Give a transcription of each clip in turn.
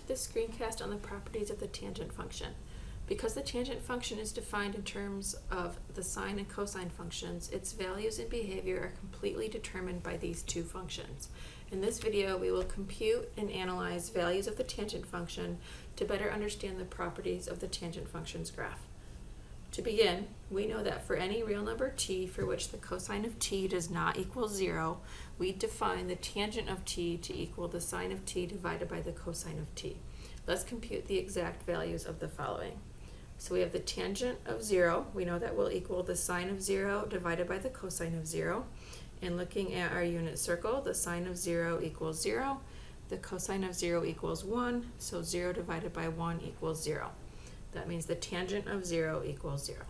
to this screencast on the properties of the tangent function. Because the tangent function is defined in terms of the sine and cosine functions, its values and behavior are completely determined by these two functions. In this video, we will compute and analyze values of the tangent function to better understand the properties of the tangent function's graph. To begin, we know that for any real number t for which the cosine of t does not equal 0, we define the tangent of t to equal the sine of t divided by the cosine of t. Let's compute the exact values of the following. So we have the tangent of 0. We know that will equal the sine of 0 divided by the cosine of 0. And looking at our unit circle, the sine of 0 equals 0. The cosine of 0 equals 1. So 0 divided by 1 equals 0. That means the tangent of 0 equals 0.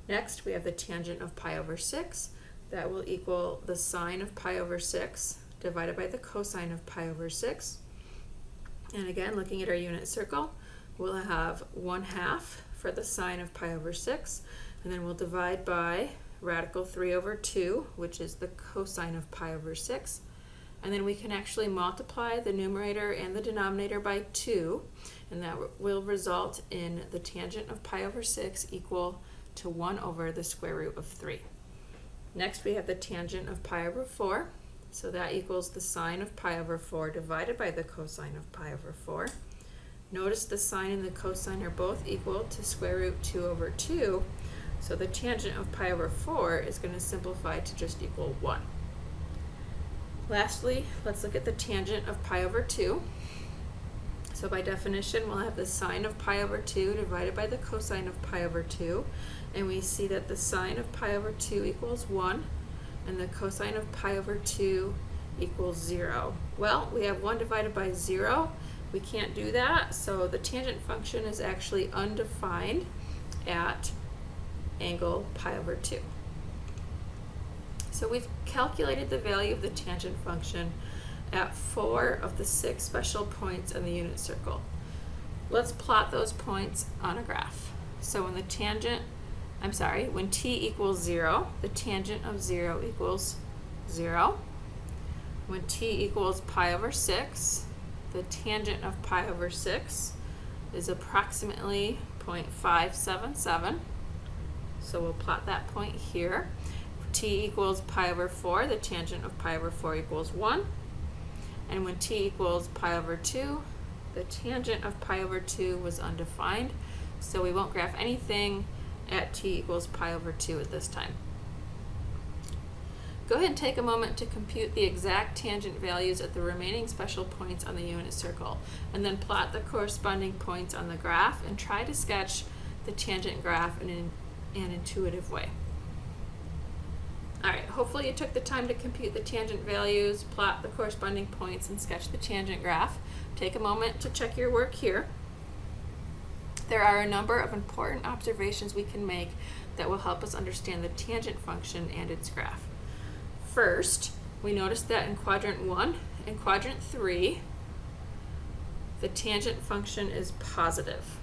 Next, we have the tangent of pi over 6. That will equal the sine of pi over 6 divided by the cosine of pi over 6. And again, looking at our unit circle, we'll have 1/2 for the sine of pi over 6, and then we'll divide by radical 3 over 2, which is the cosine of pi over 6. And then we can actually multiply the numerator and the denominator by 2, and that will result in the tangent of pi over 6 equal to 1 over the square root of 3. Next, we have the tangent of pi over 4, so that equals the sine of pi over 4 divided by the cosine of pi over 4. Notice the sine and the cosine are both equal to square root 2 over 2, so the tangent of pi over 4 is going to simplify to just equal 1. Lastly, let's look at the tangent of pi over 2. So by definition, we'll have the sine of pi over 2 divided by the cosine of pi over 2, and we see that the sine of pi over 2 equals 1, and the cosine of pi over 2 equals 0. Well, we have 1 divided by 0. We can't do that, so the tangent function is actually undefined at angle pi over 2. So we've calculated the value of the tangent function at 4 of the 6 special points in the unit circle. Let's plot those points on a graph. So when when t equals 0, the tangent of 0 equals 0. When t equals pi over 6, the tangent of pi over 6 is approximately 0.577. So we'll plot that point here. T equals pi over 4, the tangent of pi over 4 equals 1. And when t equals pi over 2, the tangent of pi over 2 was undefined, so we won't graph anything at t equals pi over 2 at this time. Go ahead and take a moment to compute the exact tangent values at the remaining special points on the unit circle, and then plot the corresponding points on the graph and try to sketch the tangent graph in an intuitive way. Alright, hopefully you took the time to compute the tangent values, plot the corresponding points, and sketch the tangent graph. Take a moment to check your work here. There are a number of important observations we can make that will help us understand the tangent function and its graph. First, we notice that in quadrant 1 and quadrant 3, the tangent function is positive.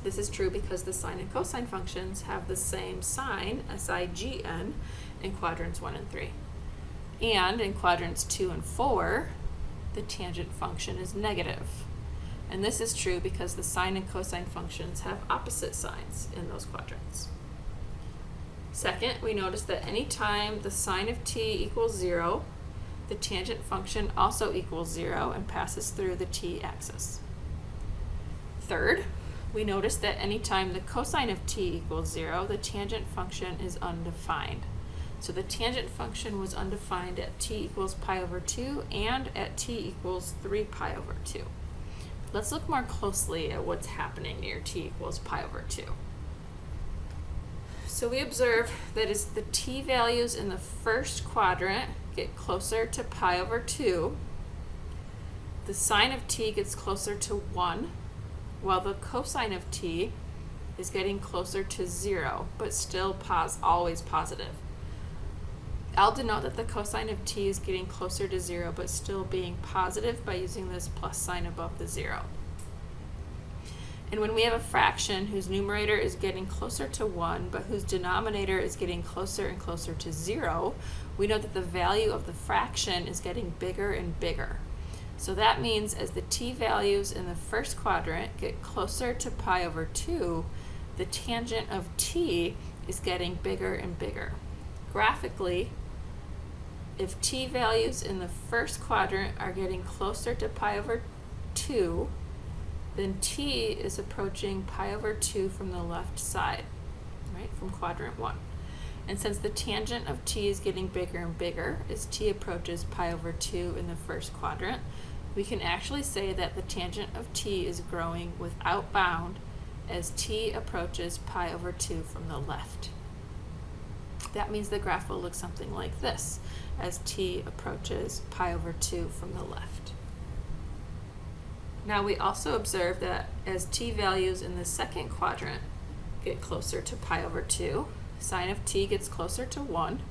This is true because the sine and cosine functions have the same sign, sign, in quadrants 1 and 3. And in quadrants 2 and 4, the tangent function is negative. And this is true because the sine and cosine functions have opposite signs in those quadrants. Second, we notice that anytime the sine of t equals 0, the tangent function also equals 0 and passes through the t-axis. Third, we notice that anytime the cosine of t equals 0, the tangent function is undefined. So the tangent function was undefined at t equals pi over 2 and at t equals 3 pi over 2. Let's look more closely at what's happening near t equals pi over 2. So we observe that as the t values in the first quadrant get closer to pi over 2, the sine of t gets closer to 1, while the cosine of t is getting closer to 0, but still always positive. I'll denote that the cosine of t is getting closer to 0, but still being positive by using this plus sign above the 0. And when we have a fraction whose numerator is getting closer to 1, but whose denominator is getting closer and closer to 0, we know that the value of the fraction is getting bigger and bigger. So that means as the t values in the first quadrant get closer to pi over 2, the tangent of t is getting bigger and bigger. Graphically, if t values in the first quadrant are getting closer to pi over 2, then t is approaching pi over 2 from the left side, right, from quadrant 1. And since the tangent of t is getting bigger and bigger as t approaches pi over 2 in the first quadrant, we can actually say that the tangent of t is growing without bound as t approaches pi over 2 from the left. That means the graph will look something like this as t approaches pi over 2 from the left. Now we also observe that as t values in the second quadrant get closer to pi over 2, sine of t gets closer to 1,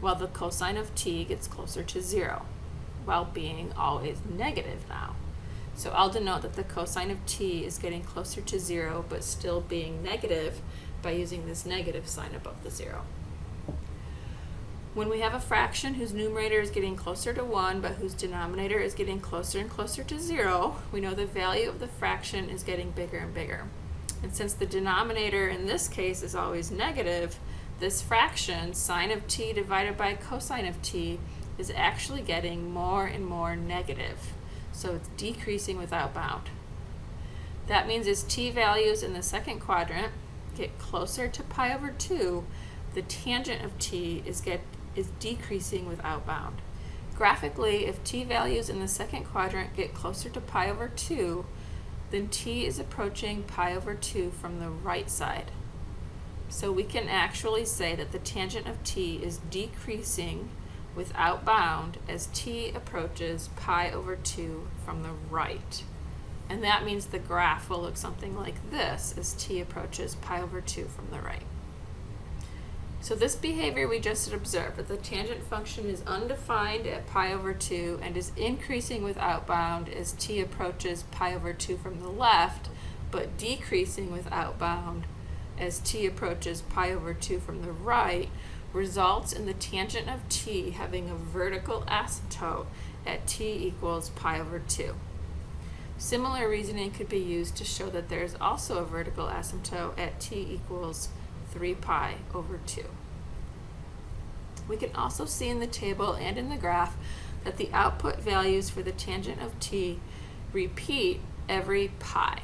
while the cosine of t gets closer to 0, while being always negative now. So I'll denote that the cosine of t is getting closer to 0 but still being negative by using this negative sign above the 0. When we have a fraction whose numerator is getting closer to 1 but whose denominator is getting closer and closer to 0, we know the value of the fraction is getting bigger and bigger. And since the denominator in this case is always negative, this fraction, sine of t divided by cosine of t, is actually getting more and more negative. So it's decreasing without bound. That means as t values in the second quadrant get closer to pi over 2, the tangent of t is decreasing without bound. Graphically, if t values in the second quadrant get closer to pi over 2, then t is approaching pi over 2 from the right side. So we can actually say that the tangent of t is decreasing without bound as t approaches pi over 2 from the right. And that means the graph will look something like this as t approaches pi over 2 from the right. So this behavior we just observed, that the tangent function is undefined at pi over 2 and is increasing without bound as t approaches pi over 2 from the left, but decreasing without bound as t approaches pi over 2 from the right, results in the tangent of t having a vertical asymptote at t equals pi over 2. Similar reasoning could be used to show that there is also a vertical asymptote at t equals 3 pi over 2. We can also see in the table and in the graph that the output values for the tangent of t repeat every pi.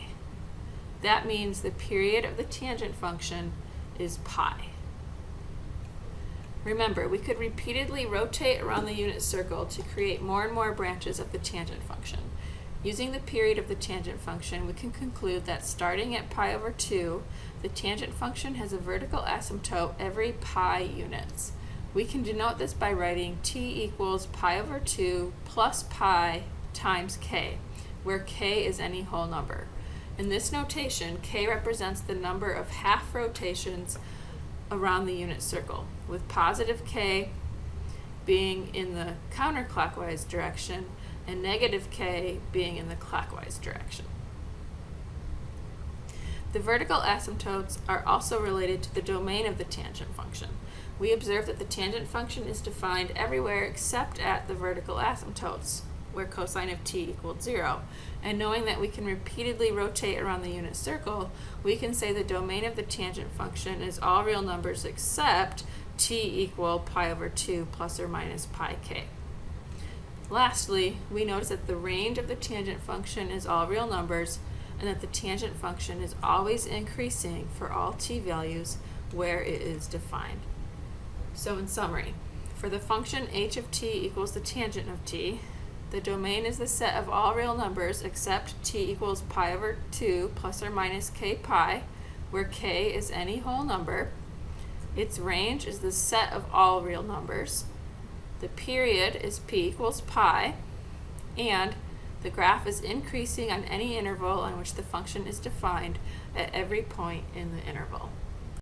That means the period of the tangent function is pi. Remember, we could repeatedly rotate around the unit circle to create more and more branches of the tangent function. Using the period of the tangent function, we can conclude that starting at pi over 2, the tangent function has a vertical asymptote every pi units. We can denote this by writing t equals pi over 2 plus pi times k, where k is any whole number. In this notation, k represents the number of half rotations around the unit circle, with positive k being in the counterclockwise direction and negative k being in the clockwise direction. The vertical asymptotes are also related to the domain of the tangent function. We observe that the tangent function is defined everywhere except at the vertical asymptotes, where cosine of t equals 0. And knowing that we can repeatedly rotate around the unit circle, we can say the domain of the tangent function is all real numbers except t equal pi over 2 plus or minus pi k. Lastly, we notice that the range of the tangent function is all real numbers and that the tangent function is always increasing for all t values where it is defined. So in summary, for the function h of t equals the tangent of t, the domain is the set of all real numbers except t equals pi over 2 plus or minus k pi, where k is any whole number. Its range is the set of all real numbers. The period is p equals pi, and the graph is increasing on any interval on which the function is defined at every point in the interval.